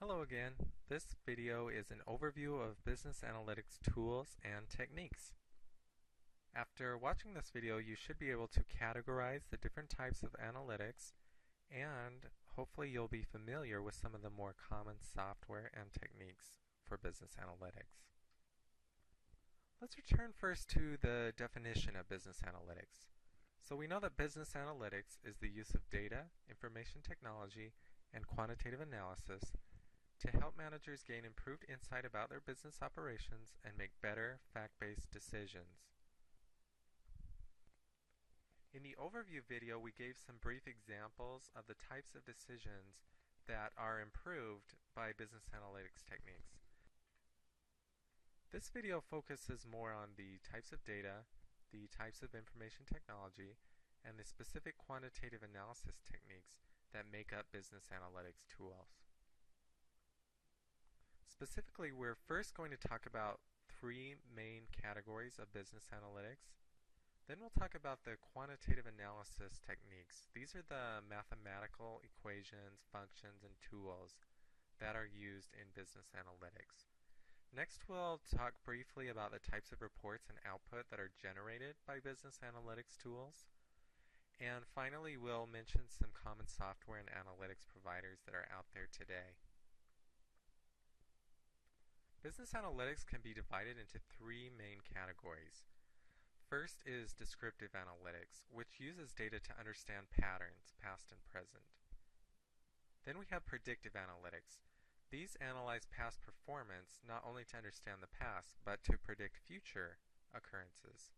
Hello again. This video is an overview of business analytics tools and techniques. After watching this video, you should be able to categorize the different types of analytics, and hopefully you'll be familiar with some of the more common software and techniques for business analytics. Let's return first to the definition of business analytics. So we know that business analytics is the use of data, information technology, and quantitative analysis to help managers gain improved insight about their business operations and make better, fact-based decisions. In the overview video, we gave some brief examples of the types of decisions that are improved by business analytics techniques. This video focuses more on the types of data, the types of information technology, and the specific quantitative analysis techniques that make up business analytics tools. Specifically, we're first going to talk about three main categories of business analytics. Then we'll talk about the quantitative analysis techniques. These are the mathematical equations, functions, and tools that are used in business analytics. Next, we'll talk briefly about the types of reports and output that are generated by business analytics tools. And finally, we'll mention some common software and analytics providers that are out there today. Business analytics can be divided into three main categories. First is descriptive analytics, which uses data to understand patterns, past and present. Then we have predictive analytics. These analyze past performance not only to understand the past, but to predict future occurrences.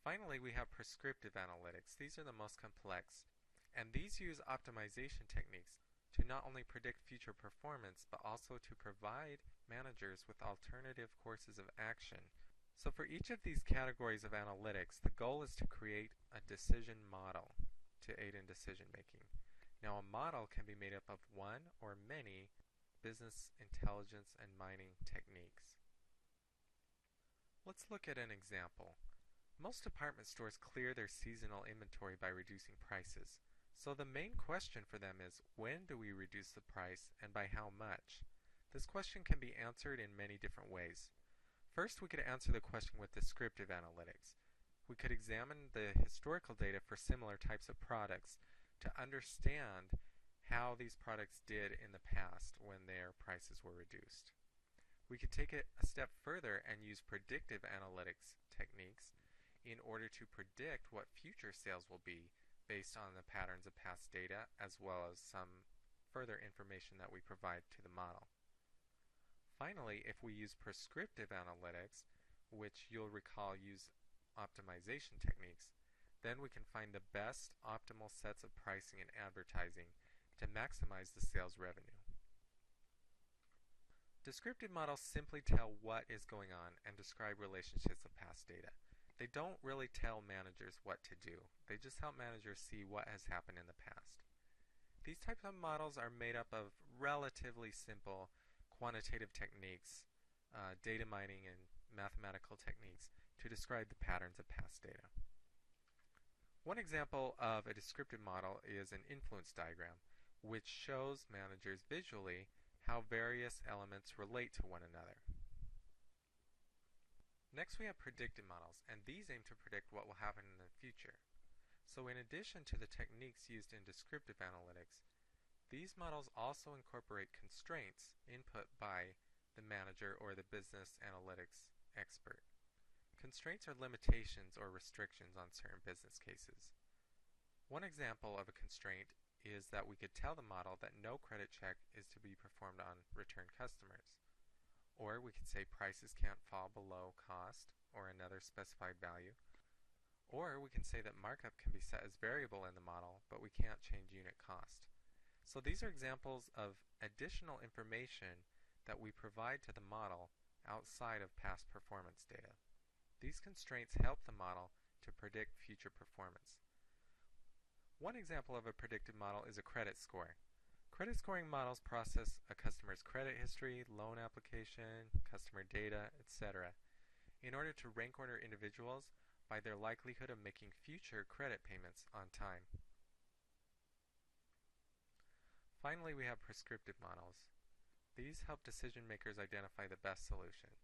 Finally, we have prescriptive analytics. These are the most complex, and these use optimization techniques to not only predict future performance, but also to provide managers with alternative courses of action. So for each of these categories of analytics, the goal is to create a decision model to aid in decision making. Now, a model can be made up of one or many business intelligence and mining techniques. Let's look at an example. Most department stores clear their seasonal inventory by reducing prices. So the main question for them is, when do we reduce the price and by how much? This question can be answered in many different ways. First, we could answer the question with descriptive analytics. We could examine the historical data for similar types of products to understand how these products did in the past when their prices were reduced. We could take it a step further and use predictive analytics techniques in order to predict what future sales will be based on the patterns of past data, as well as some further information that we provide to the model. Finally, if we use prescriptive analytics, which you'll recall use optimization techniques, then we can find the best optimal sets of pricing and advertising to maximize the sales revenue. Descriptive models simply tell what is going on and describe relationships of past data. They don't really tell managers what to do. They just help managers see what has happened in the past. These types of models are made up of relatively simple quantitative techniques, data mining and mathematical techniques to describe the patterns of past data. One example of a descriptive model is an influence diagram, which shows managers visually how various elements relate to one another. Next, we have predictive models, and these aim to predict what will happen in the future. So in addition to the techniques used in descriptive analytics, these models also incorporate constraints input by the manager or the business analytics expert. Constraints are limitations or restrictions on certain business cases. One example of a constraint is that we could tell the model that no credit check is to be performed on return customers. Or we could say prices can't fall below cost or another specified value. Or we can say that markup can be set as variable in the model, but we can't change unit cost. So these are examples of additional information that we provide to the model outside of past performance data. These constraints help the model to predict future performance. One example of a predictive model is a credit score. Credit scoring models process a customer's credit history, loan application, customer data, etc. in order to rank order individuals by their likelihood of making future credit payments on time. Finally, we have prescriptive models. These help decision makers identify the best solution.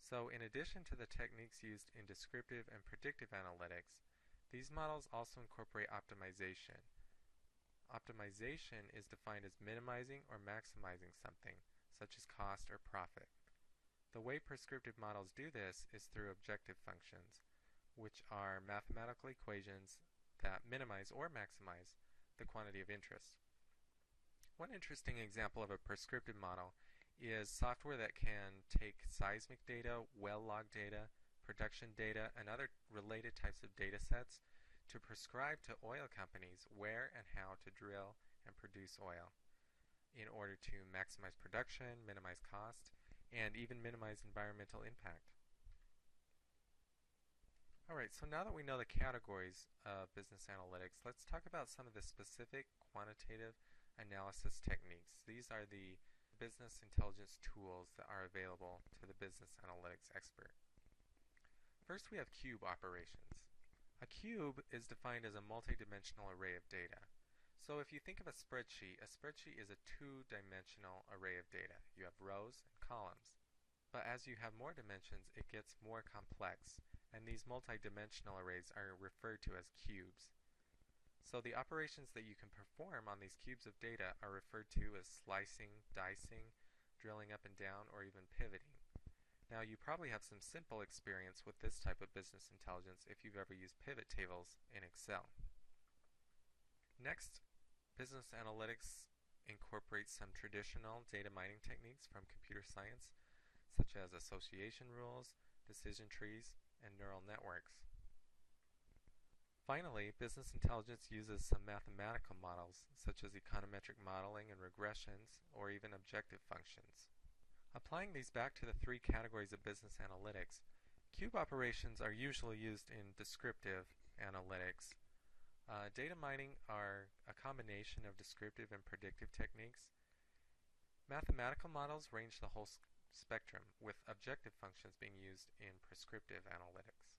So in addition to the techniques used in descriptive and predictive analytics, these models also incorporate optimization. Optimization is defined as minimizing or maximizing something, such as cost or profit. The way prescriptive models do this is through objective functions, which are mathematical equations that minimize or maximize the quantity of interest. One interesting example of a prescriptive model is software that can take seismic data, well log data, production data, and other related types of data sets to prescribe to oil companies where and how to drill and produce oil in order to maximize production, minimize cost, and even minimize environmental impact. Alright, so now that we know the categories of business analytics, let's talk about some of the specific quantitative analysis techniques. These are the business intelligence tools that are available to the business analytics expert. First, we have cube operations. A cube is defined as a multi-dimensional array of data. So if you think of a spreadsheet is a two-dimensional array of data. You have rows and columns. But as you have more dimensions, it gets more complex, and these multi-dimensional arrays are referred to as cubes. So the operations that you can perform on these cubes of data are referred to as slicing, dicing, drilling up and down, or even pivoting. Now you probably have some simple experience with this type of business intelligence if you've ever used pivot tables in Excel. Next, business analytics incorporates some traditional data mining techniques from computer science, such as association rules, decision trees, and neural networks. Finally, business intelligence uses some mathematical models, such as econometric modeling and regressions, or even objective functions. Applying these back to the three categories of business analytics, cube operations are usually used in descriptive analytics. Data mining are a combination of descriptive and predictive techniques. Mathematical models range the whole spectrum, with objective functions being used in prescriptive analytics.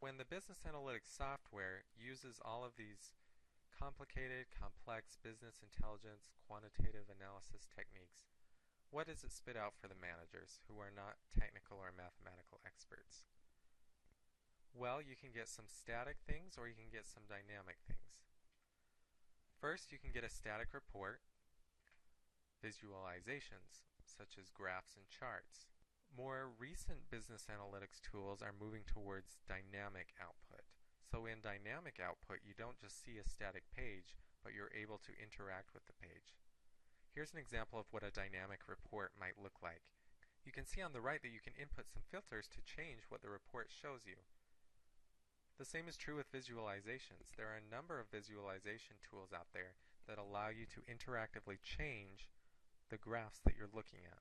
When the business analytics software uses all of these complicated, complex business intelligence, quantitative analysis techniques, what does it spit out for the managers who are not technical or mathematical experts? Well, you can get some static things or you can get some dynamic things. First, you can get a static report, visualizations, such as graphs and charts. More recent business analytics tools are moving towards dynamic output. So in dynamic output, you don't just see a static page, but you're able to interact with the page. Here's an example of what a dynamic report might look like. You can see on the right that you can input some filters to change what the report shows you. The same is true with visualizations. There are a number of visualization tools out there that allow you to interactively change the graphs that you're looking at.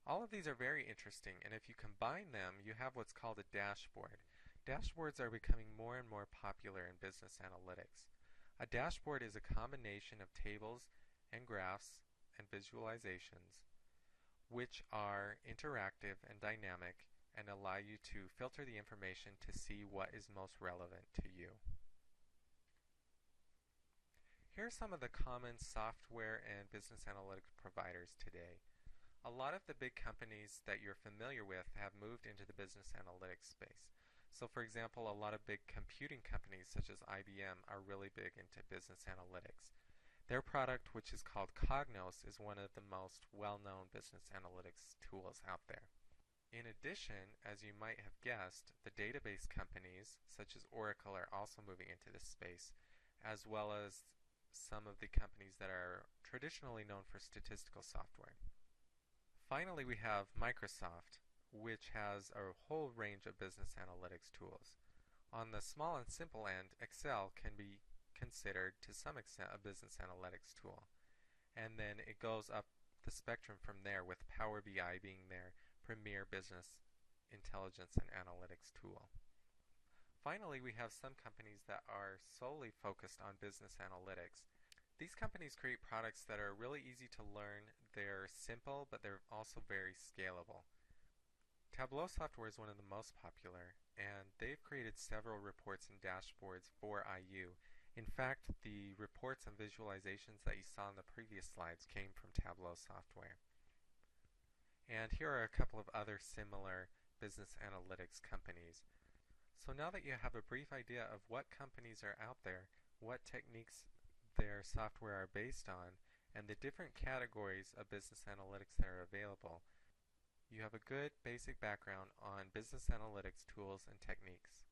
All of these are very interesting, and if you combine them, you have what's called a dashboard. Dashboards are becoming more and more popular in business analytics. A dashboard is a combination of tables and graphs and visualizations, which are interactive and dynamic and allow you to filter the information to see what is most relevant to you. Here are some of the common software and business analytics providers today. A lot of the big companies that you're familiar with have moved into the business analytics space. So for example, a lot of big computing companies such as IBM are really big into business analytics. Their product, which is called Cognos, is one of the most well-known business analytics tools out there. In addition, as you might have guessed, the database companies such as Oracle are also moving into this space, as well as some of the companies that are traditionally known for statistical software. Finally, we have Microsoft, which has a whole range of business analytics tools. On the small and simple end, Excel can be considered to some extent a business analytics tool. And then it goes up the spectrum from there, with Power BI being their premier business intelligence and analytics tool. Finally, we have some companies that are solely focused on business analytics. These companies create products that are really easy to learn. They're simple, but they're also very scalable. Tableau software is one of the most popular, and they've created several reports and dashboards for IU. In fact, the reports and visualizations that you saw in the previous slides came from Tableau software. And here are a couple of other similar business analytics companies. So now that you have a brief idea of what companies are out there, what techniques their software are based on, and the different categories of business analytics that are available, you have a good basic background on business analytics tools and techniques.